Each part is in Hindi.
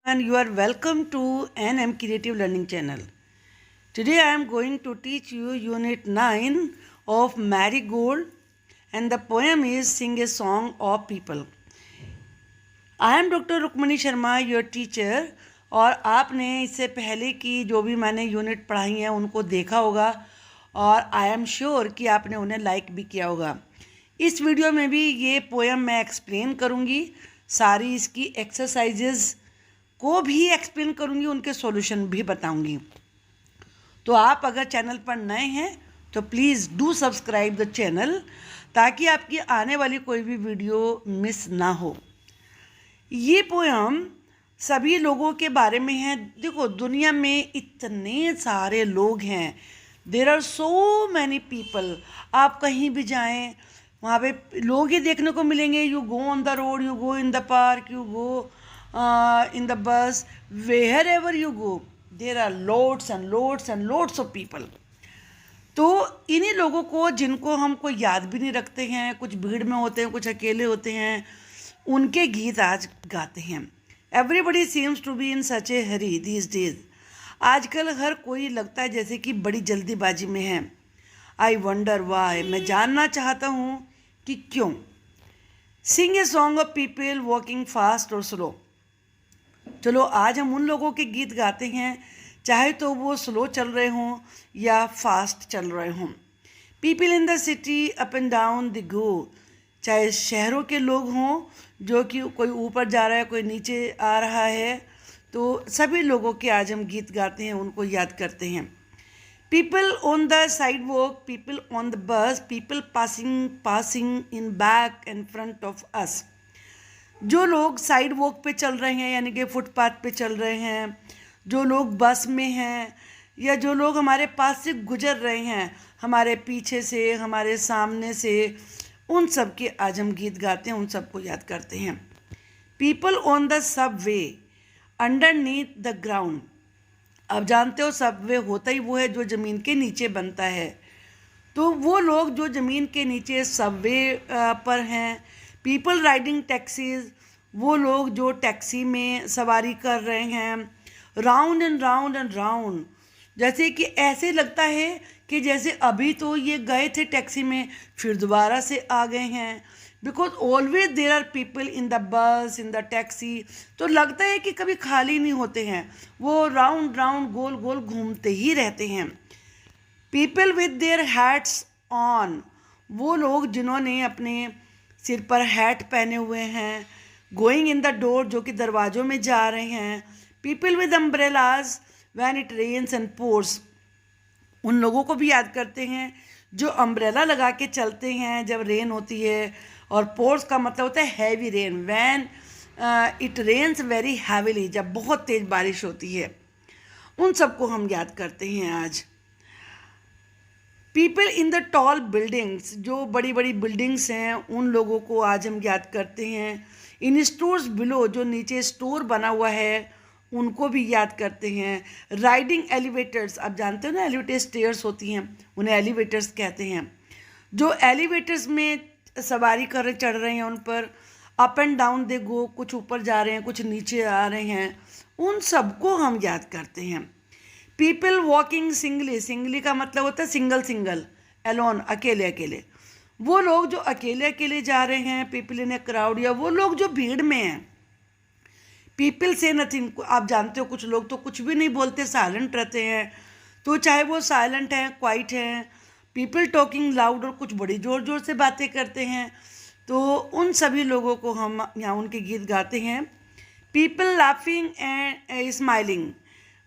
And you are welcome to NM Creative Learning channel. Today I am going to teach you Unit 9 of Marigold, and the poem is Sing a Song of People. I am Dr. Rukmini Sharma, your teacher. और आपने इससे पहले की जो भी मैंने यूनिट पढ़ाई हैं उनको देखा होगा और आई एम श्योर कि आपने उन्हें लाइक भी किया होगा। इस वीडियो में भी ये पोएम मैं एक्सप्लेन करूँगी, सारी इसकी एक्सरसाइजेज़ को भी एक्सप्लेन करूँगी, उनके सॉल्यूशन भी बताऊँगी। तो आप अगर चैनल पर नए हैं तो please do subscribe the channel ताकि आपकी आने वाली कोई भी वीडियो मिस ना हो। ये पोएम सभी लोगों के बारे में है। देखो, दुनिया में इतने सारे लोग हैं, there are so many people. आप कहीं भी जाएं वहाँ पे लोग ही देखने को मिलेंगे। You go on the road, you go in the park, you go in the bus, wherever you go, there are loads and loads and loads of people. तो इन्हीं लोगों को, जिनको हम कोई याद भी नहीं रखते हैं, कुछ भीड़ में होते हैं, कुछ अकेले होते हैं, उनके गीत आज गाते हैं। Everybody seems to be in such a hurry these days. आजकल हर कोई लगता है जैसे कि बड़ी जल्दीबाजी में है। I wonder why. मैं जानना चाहता हूँ कि क्यों। Sing a song of people walking fast or slow. चलो आज हम उन लोगों के गीत गाते हैं, चाहे तो वो स्लो चल रहे हों या फास्ट चल रहे हों। People in the city up and down the go. चाहे शहरों के लोग हों जो कि कोई ऊपर जा रहा है, कोई नीचे आ रहा है, तो सभी लोगों के आज हम गीत गाते हैं, उनको याद करते हैं। People on the side walk, people on the bus, people passing in back and front of us. जो लोग साइड वॉक पे चल रहे हैं, यानी कि फुटपाथ पे चल रहे हैं, जो लोग बस में हैं, या जो लोग हमारे पास से गुजर रहे हैं, हमारे पीछे से, हमारे सामने से, उन सब के आज हम गीत गाते हैं, उन सबको याद करते हैं। People on the sub way underneath the ground. अब जानते हो सब वे होता ही वो है जो ज़मीन के नीचे बनता है। तो वो लोग जो ज़मीन के नीचे सब वे पर हैं। पीपल राइडिंग टैक्सीज, वो लोग जो टैक्सी में सवारी कर रहे हैं। Round and round and round, जैसे कि ऐसे लगता है कि जैसे अभी तो ये गए थे टैक्सी में, फिर दोबारा से आ गए हैं। Because always there are people in the bus, in the taxi. तो लगता है कि कभी खाली नहीं होते हैं, वो राउंड राउंड गोल गोल घूमते ही रहते हैं। People with their hats on, वो लोग जिन्होंने अपने सिर पर हैट पहने हुए हैं। गोइंग इन द डोर, जो कि दरवाज़ों में जा रहे हैं। People with umbrellas when it rains and pours, उन लोगों को भी याद करते हैं जो अम्ब्रेला लगा के चलते हैं जब रेन होती है। और पोर्स का मतलब होता है heavy rain, when it rains very heavily, जब बहुत तेज़ बारिश होती है। उन सबको हम याद करते हैं आज। People in the tall buildings, जो बड़ी बड़ी बिल्डिंग्स हैं, उन लोगों को आज हम याद करते हैं। इन स्टोर्स बिलो, जो नीचे स्टोर बना हुआ है, उनको भी याद करते हैं। राइडिंग एलिवेटर्स, आप जानते हो ना एलिवेटर स्टेयर्स होती हैं, उन्हें एलिवेटर्स कहते हैं। जो एलिवेटर्स में सवारी कर चढ़ रहे हैं, उन पर अप एंड डाउन दे गो, कुछ ऊपर जा रहे हैं, कुछ नीचे आ रहे हैं, उन सबको हम याद करते हैं। पीपल वॉकिंग सिंगली, सिंगली का मतलब होता है सिंगल सिंगल, एलोन, अकेले अकेले। वो लोग जो अकेले अकेले जा रहे हैं। पीपल इन ए क्राउड, या वो लोग जो भीड़ में हैं। पीपल से नथिंग, आप जानते हो कुछ लोग तो कुछ भी नहीं बोलते, साइलेंट रहते हैं। तो चाहे वो साइलेंट हैं, क्वाइट हैं। पीपल टॉकिंग लाउड, और कुछ बड़ी ज़ोर ज़ोर से बातें करते हैं। तो उन सभी लोगों को हम यहाँ उनके गीत गाते हैं। People laughing and smiling,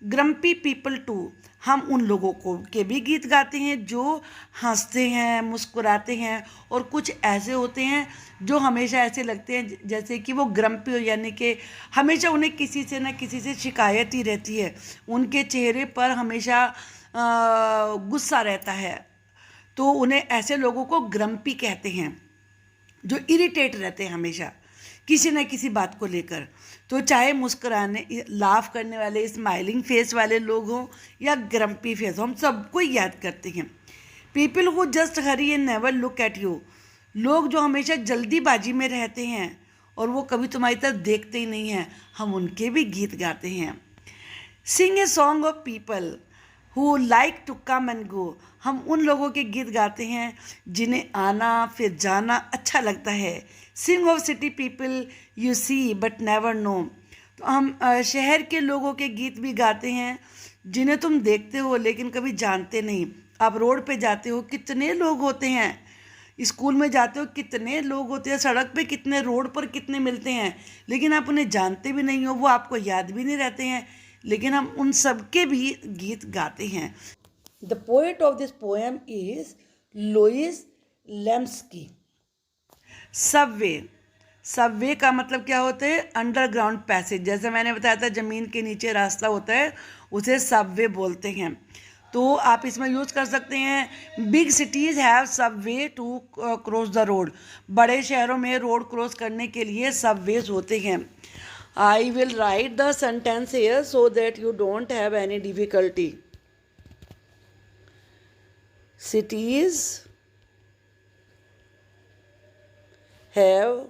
grumpy people too, हम उन लोगों को के भी गीत गाते हैं जो हंसते हैं, मुस्कुराते हैं। और कुछ ऐसे होते हैं जो हमेशा ऐसे लगते हैं जैसे कि वो ग्रम्पी हो, यानी कि हमेशा उन्हें किसी से न किसी से शिकायत ही रहती है। उनके चेहरे पर हमेशा गुस्सा रहता है। तो उन्हें, ऐसे लोगों को ग्रम्पी कहते हैं, जो इरिटेट रहते हैं हमेशा किसी न किसी बात को लेकर। तो चाहे मुस्कुराने, लाफ करने वाले, स्माइलिंग फेस वाले लोग हों या ग्रम्पी फेस हो, हम सबको याद करते हैं। People who just Hari and never look at you, लोग जो हमेशा जल्दीबाजी में रहते हैं और वो कभी तुम्हारी तरफ देखते ही नहीं हैं, हम उनके भी गीत गाते हैं। Sing a song of people who like to come and go, हम उन लोगों के गीत गाते हैं जिन्हें आना फिर जाना अच्छा लगता है। Sing of city people you see but never know, तो हम शहर के लोगों के गीत भी गाते हैं जिन्हें तुम देखते हो लेकिन कभी जानते नहीं। आप रोड पे जाते हो, कितने लोग होते हैं, स्कूल में जाते हो कितने लोग होते हैं, सड़क पे कितने, रोड पर कितने मिलते हैं, लेकिन आप उन्हें जानते भी नहीं हो, वो आपको याद भी नहीं रहते हैं, लेकिन हम उन सब के भी गीत गाते हैं। The poet of this poem is Lois Lenski. Subway, subway का मतलब क्या होता है? Underground passage. जैसे मैंने बताया था ज़मीन के नीचे रास्ता होता है, उसे सबवे बोलते हैं। तो आप इसमें यूज़ कर सकते हैं, big cities have subway to cross the road, बड़े शहरों में रोड क्रॉस करने के लिए सबवेज होते हैं। I will write the sentence here so that you don't have any difficulty. Cities have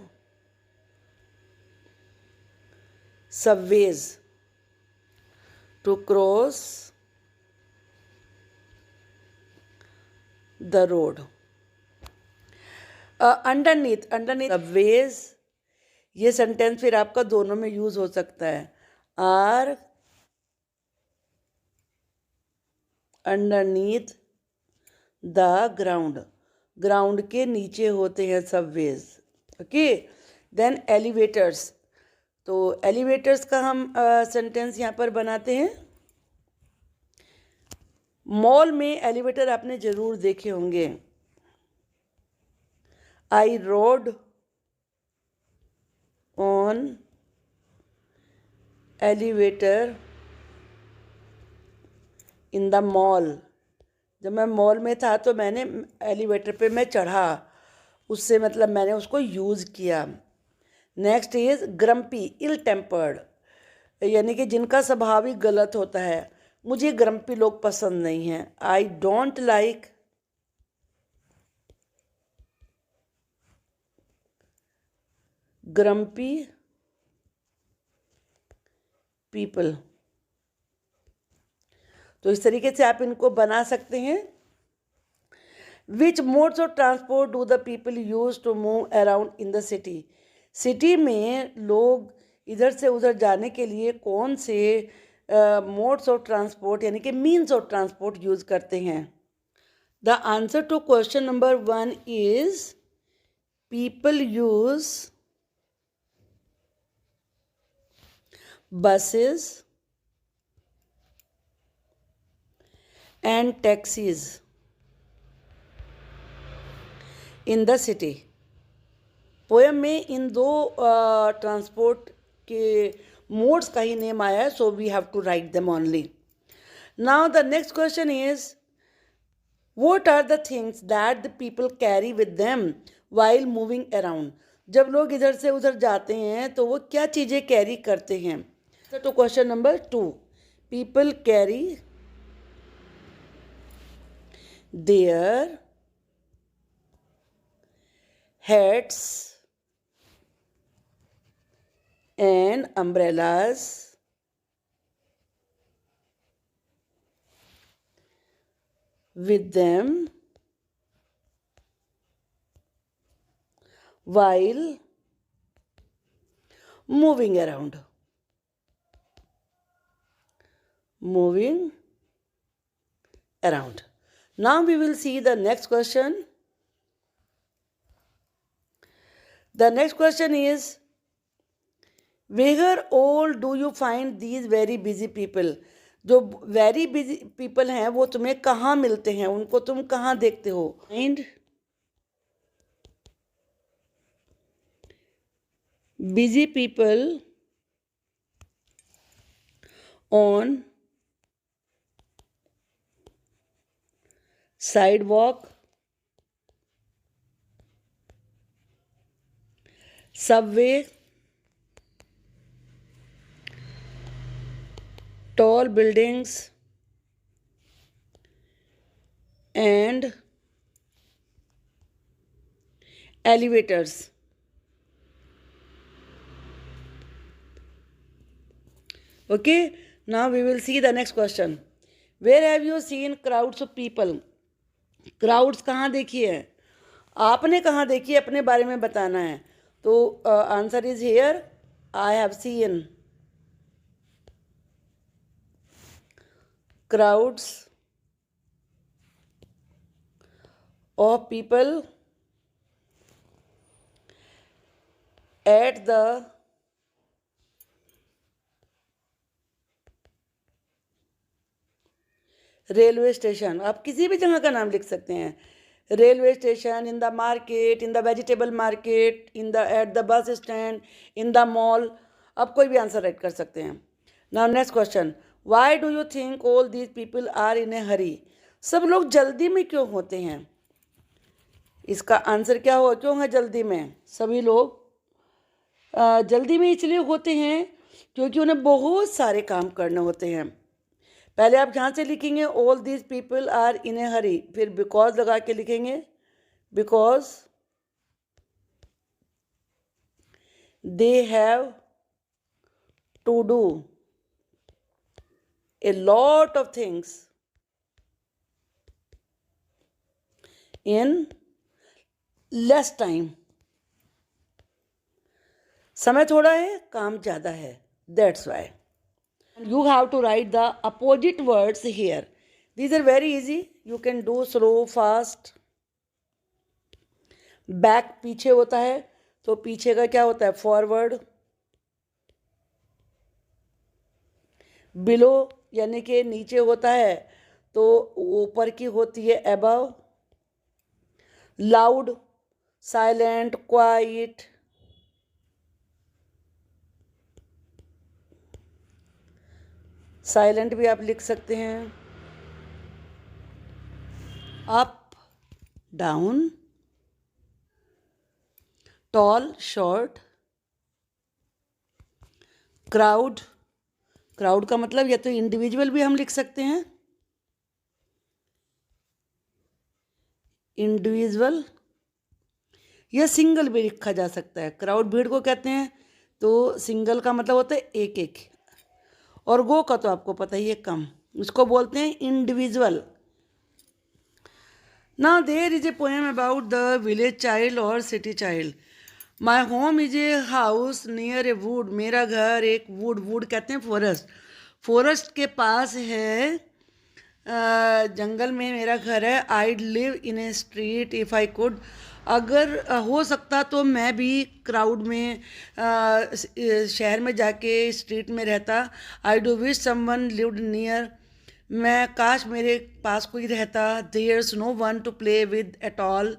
subways to cross the road. Underneath subways, ये सेंटेंस फिर आपका दोनों में यूज हो सकता है। Are underneath the ground, ground के नीचे होते हैं सबवेज। ओके, देन एलिवेटर्स, तो एलिवेटर्स का हम सेंटेंस यहाँ पर बनाते हैं। मॉल में एलिवेटर आपने ज़रूर देखे होंगे। I rode on elevator in the mall, जब मैं मॉल में था तो मैंने एलिवेटर पे मैं चढ़ा, उससे मतलब मैंने उसको यूज़ किया। Next is grumpy, ill tempered, यानी कि जिनका स्वभाव ही गलत होता है। मुझे ग्रम्पी लोग पसंद नहीं हैं। I don't like grumpy people. तो इस तरीके से आप इनको बना सकते हैं। Which modes of transport do the people use to move around in the city, city में लोग इधर से उधर जाने के लिए कौन से मोड्स ऑफ ट्रांसपोर्ट यानी कि मीन्स ऑफ ट्रांसपोर्ट यूज करते हैं? The answer to question number 1 is people use buses and taxis in the city. Poem में इन दो ट्रांसपोर्ट के मोड्स का ही नेम आया है, so we have to write them only. Now the next question is what are the things that the people carry with them while moving around, जब लोग इधर से उधर जाते हैं तो वो क्या चीज़ें कैरी करते हैं? तो question number 2, people carry their hats and umbrellas with them while moving around. Now we will see the next question. The next question is, where all do you find these very busy people? जो वेरी बिजी पीपल हैं वो तुम्हें कहाँ मिलते हैं, उनको तुम कहाँ देखते हो? Find busy people on sidewalk, subway, tall buildings and elevators. Okay, now we will see the next question. Where have you seen crowds of people? Crowds कहाँ देखी है, आपने कहाँ देखी है, अपने बारे में बताना है. तो answer is here, I have seen crowds of people at the railway station. आप किसी भी जगह का नाम लिख सकते हैं. Railway station, in the market, in the vegetable market, in the at the bus stand, in the mall. आप कोई भी आंसर राइट कर सकते हैं. Now next question. Why do you think all these people are in a hurry? सब लोग जल्दी में क्यों होते हैं? इसका आंसर क्या हो, क्यों है जल्दी में सभी लोग? जल्दी में इसलिए होते हैं क्योंकि उन्हें बहुत सारे काम करने होते हैं. पहले आप यहाँ से लिखेंगे all these people are in a hurry, फिर बिकॉज लगा के लिखेंगे, because they have to do a lot of things in less time. समय थोड़ा है, काम ज़्यादा है, that's why. You have to write the opposite words here. These are very easy. You can do slow, fast. Back पीछे होता है, तो पीछे का क्या होता है? Forward. Below यानी कि नीचे होता है, तो ऊपर की होती है above. Loud, silent, quiet. Silent भी आप लिख सकते हैं. Up, down, tall, short. Crowd, crowd का मतलब या तो इंडिविजुअल भी हम लिख सकते हैं, इंडिविजुअल, या सिंगल भी लिखा जा सकता है. क्राउड भीड़ को कहते हैं, तो सिंगल का मतलब होता है एक एक, और गो का तो आपको पता ही है कम, उसको बोलते हैं individual. Now there is a poem about the village child और city child. My home is a house near a wood. मेरा घर एक वुड, वुड कहते हैं फॉरेस्ट, फॉरेस्ट के पास है, जंगल में मेरा घर है. I live in A street if I could. अगर हो सकता तो मैं भी क्राउड में, शहर में जाके स्ट्रीट में रहता. I do wish someone lived near. मैं काश मेरे पास कोई रहता. There's no one to play with at all.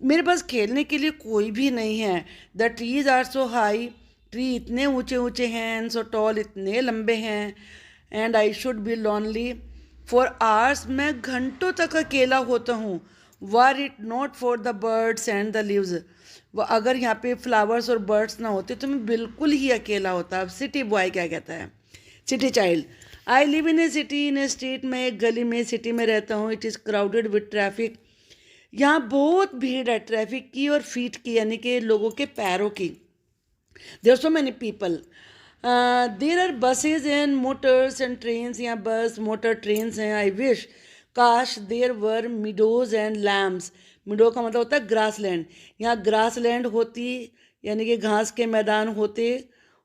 मेरे पास खेलने के लिए कोई भी नहीं है. The trees are so high. Tree इतने ऊंचे ऊंचे हैं, एंड सो टॉल, इतने लंबे हैं. And I should be lonely for hours. मैं घंटों तक अकेला होता हूँ. Were it not for the birds and the leaves. अगर यहाँ पे फ्लावर्स और बर्ड्स ना होते तो मैं बिल्कुल ही अकेला होता. अब सिटी बॉय क्या कहता है, city child. I live in A city in A street. मैं एक गली में, सिटी में रहता हूँ. It is crowded with traffic. यहाँ बहुत भीड़ है ट्रैफिक की और फीट की, यानी कि लोगों के पैरों की. There are so many people. There are buses and motors and trains. यहाँ बस, मोटर, ट्रेन्स हैं. आई विश, काश, there were meadows and lambs. Meadow का मतलब होता है ग्रास लैंड. यहाँ ग्रास लैंड होती, यानी कि घास के मैदान होते,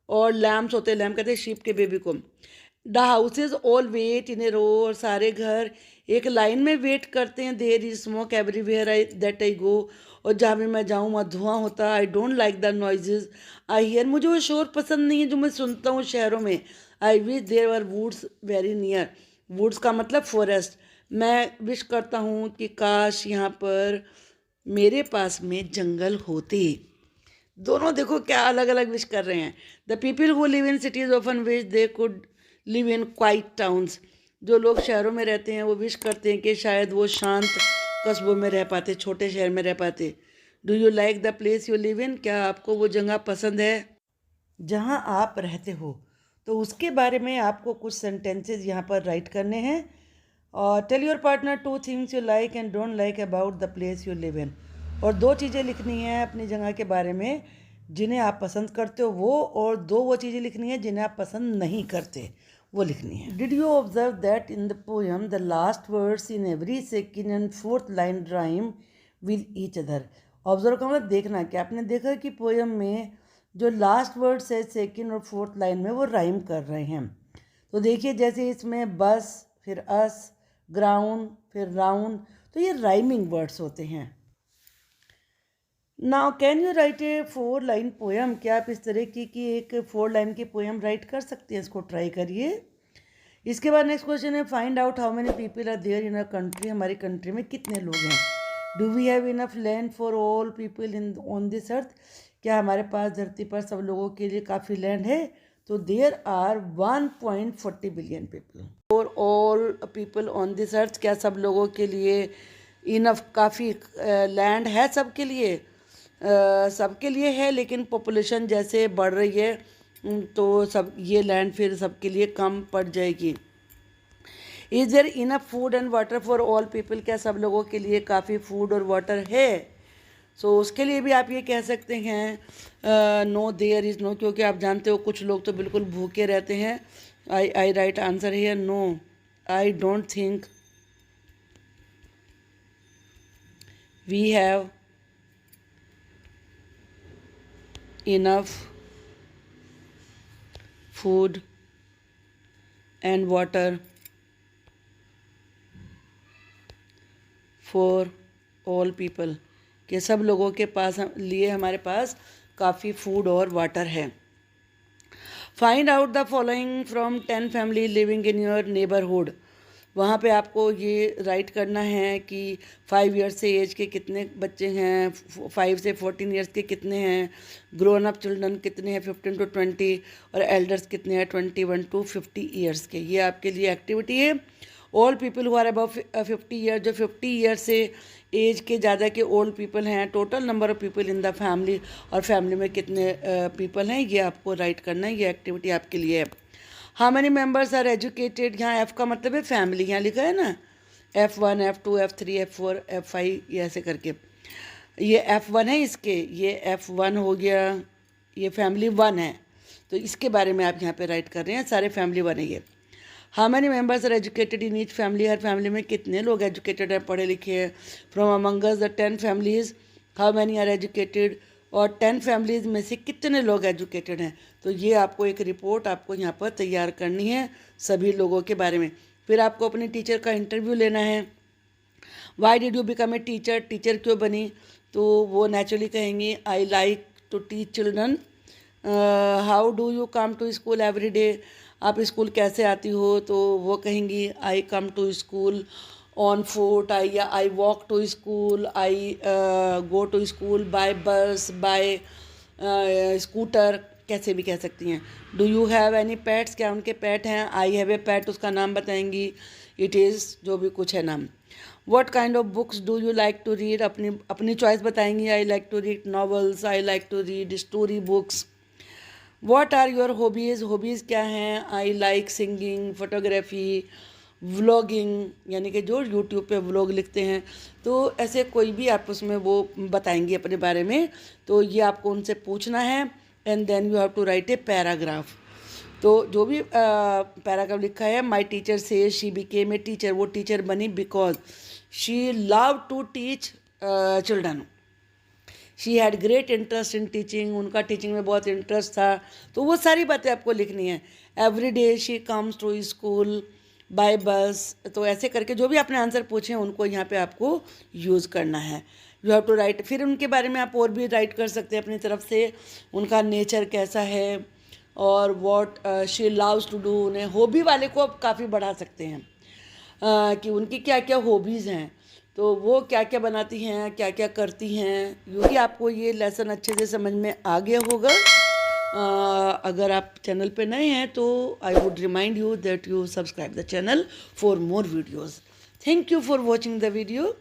और लैम्स होते, लैम्प कहते हैं शीप के बेबी को. The houses all wait in a row. और सारे घर एक लाइन में वेट करते हैं. There is smoke everywhere I that I go. और जहाँ भी मैं जाऊँ वहाँ धुआं होता. I don't like the noises I hear. मुझे वो शोर पसंद नहीं है जो मैं सुनता हूँ शहरों में. I wish there were woods very near. Woods का मतलब फॉरेस्ट. मैं विश करता हूँ कि काश यहाँ पर मेरे पास में जंगल होते. दोनों देखो क्या अलग अलग विश कर रहे हैं. The people who live in cities often wish they could live in quite towns. जो लोग शहरों में रहते हैं वो विश करते हैं कि शायद वो शांत कस्बों में रह पाते, छोटे शहर में रह पाते. Do you like the place you live इन. क्या आपको वो जगह पसंद है जहाँ आप रहते हो? तो उसके बारे में आपको कुछ सेंटेंसेस यहाँ पर राइट करने हैं. और tell your partner 2 things you like and don't like about the place you live in. और 2 चीज़ें लिखनी है अपनी जगह के बारे में जिन्हें आप पसंद करते हो वो, और 2 वो चीज़ें लिखनी है जिन्हें आप पसंद नहीं करते वो लिखनी है। Did you observe that in the poem the last words in every second and fourth line rhyme with each other? Observe का मतलब देखना। कि आपने देखा कि पोएम में जो लास्ट वर्ड्स है सेकंड और फोर्थ लाइन में वो राइम कर रहे हैं। तो देखिए जैसे इसमें बस, फिर अस, ग्राउंड, फिर राउंड, तो ये राइमिंग वर्ड्स होते हैं। Now can you right A 4 line poem? क्या आप इस तरह की एक 4 लाइन की पोएम राइट कर सकते हैं? इसको ट्राई करिए। इसके बाद नेक्स्ट क्वेश्चन है find out how many people are there in a country. हमारी कंट्री में कितने लोग हैं? Do we have enough land for all people in on this earth? क्या हमारे पास धरती पर सब लोगों के लिए काफ़ी लैंड है? तो there are 1.40 billion people for all people on this earth. क्या सब लोगों के लिए इनफ काफ़ी लैंड है? सबके लिए सबके लिए है, लेकिन पॉपुलेशन जैसे बढ़ रही है तो सब ये लैंड फिर सबके लिए कम पड़ जाएगी। Is there enough food and water for all people? क्या सब लोगों के लिए काफ़ी फूड और वाटर है? सो उसके लिए भी आप ये कह सकते हैं नो देयर इज़ नो, क्योंकि आप जानते हो कुछ लोग तो बिल्कुल भूखे रहते हैं। I write answer here no, I don't think we have enough food and water for all people? कि सब लोगों के पास लिए हमारे पास काफ़ी फूड और वाटर है। Find out the following from 10 family living in your neighbourhood. वहाँ पे आपको ये राइट करना है कि 5 ईयर्स से एज के कितने बच्चे हैं, 5 से 14 ईयर्स के कितने हैं, ग्रोन अप चिल्ड्रन कितने हैं 15 to 20, और एल्डर्स कितने हैं 21 to 50 ईयर्स के। ये आपके लिए एक्टिविटी है। All people who are above 50 year, जो 50 ईयर से एज के ज़्यादा के ओल्ड पीपल हैं, total number of people in the family, और फैमिली में कितने पीपल हैं, ये आपको राइट करना है। ये एक्टिविटी आपके लिए है। How many members are educated? यहाँ एफ़ का मतलब है फैमिली, यहाँ लिखा है ना F1, F2, F3, F4, F5, ये ऐसे करके। ये F1 है इसके, ये F1 हो गया, ये फैमिली 1 है, तो इसके बारे में आप यहाँ पे राइट कर रहे हैं। सारे फैमिली 1 है ये। How many members are educated in each family? हर फैमिली में कितने लोग एजुकेटेड हैं, पढ़े लिखे हैं? From among us the 10 families how many are educated? और 10 फैमिलीज़ में से कितने लोग एजुकेटेड हैं? तो ये आपको एक रिपोर्ट आपको यहाँ पर तैयार करनी है सभी लोगों के बारे में। फिर आपको अपने टीचर का इंटरव्यू लेना है। Why did you become a teacher? Teacher क्यों बनी? तो वो नेचुरली कहेंगी I like to teach children. How do you come to school every day? आप स्कूल कैसे आती हो? तो वो कहेंगी I come to school on foot, I walk to school, I go to school by bus, by scooter, कैसे भी कह सकती हैं। Do you have any pets? क्या उनके पेट हैं? आई हैव ए पेट, उसका नाम बताएंगी। इट इज़, जो भी कुछ है नाम। What kind of books do you like to read? अपनी चॉइस बताएंगी। I like to read novels, I like to read story books. What are your hobbies? Hobbies क्या हैं? I like singing, photography, vlogging, यानी कि जो यूट्यूब पे व्लॉग लिखते हैं, तो ऐसे कोई भी आप उसमें वो बताएंगी अपने बारे में। तो ये आपको उनसे पूछना है and then you have to write a paragraph. तो जो भी पैराग्राफ लिखा है, माई टीचर से शी बिकेम ए टीचर, वो टीचर बनी because she love to teach children, she had great interest in teaching, उनका टीचिंग में बहुत इंटरेस्ट था। तो वो सारी बातें आपको लिखनी है। Every day she comes to school by bus, तो ऐसे करके जो भी आपने आंसर पूछे हैं उनको यहाँ पे आपको यूज़ करना है। You have to write. फिर उनके बारे में आप और भी राइट कर सकते हैं अपनी तरफ से, उनका नेचर कैसा है और what she loves to do. उन्हें हॉबी वाले को आप काफ़ी बढ़ा सकते हैं कि उनकी क्या क्या हॉबीज़ हैं, तो वो क्या क्या बनाती हैं, क्या क्या करती हैं। यूँ आपको ये लेसन अच्छे से समझ में आ गया होगा। अगर आप चैनल पे नए हैं तो I would remind you that you subscribe the channel for more videos. Thank you for watching the video.